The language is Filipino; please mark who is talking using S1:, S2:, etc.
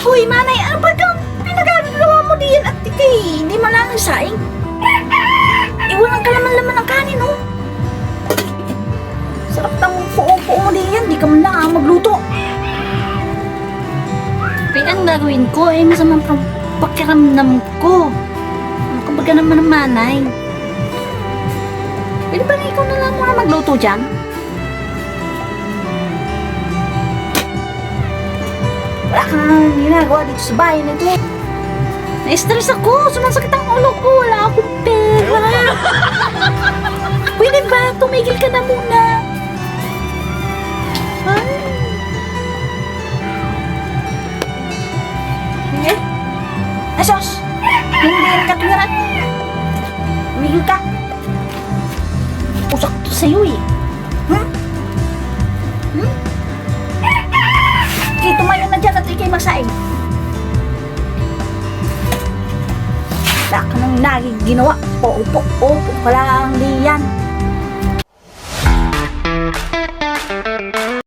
S1: Hoy, manay, ano ba kang pinagagawa mo diyan at ikay, hindi mo lang saing? Iwanan ka laman-laman ng kanin, oh. Sarap ng puo-puo mo diyan, di ka man lang magluto. Kaya ang gagawin ko, masamang pakiramdam ko. Ano ka baga naman ng manay? Pwede ba na ikaw na lang muna magluto dyan? Wala ka na ginagawa dito sa bahay na ito. Na-stress ako, sumasakit ang ulo ko, wala akong pera. Pwede ba? Tumigil ka na muna. Ay. Sige. Asos! Hindi rin ka tumiran. Tumigil ka. Usak to sa'yo eh. Okay, tumayo na dyan at ikay masaing. Wala ka nang naging ginawa. Opo ka lang diyan.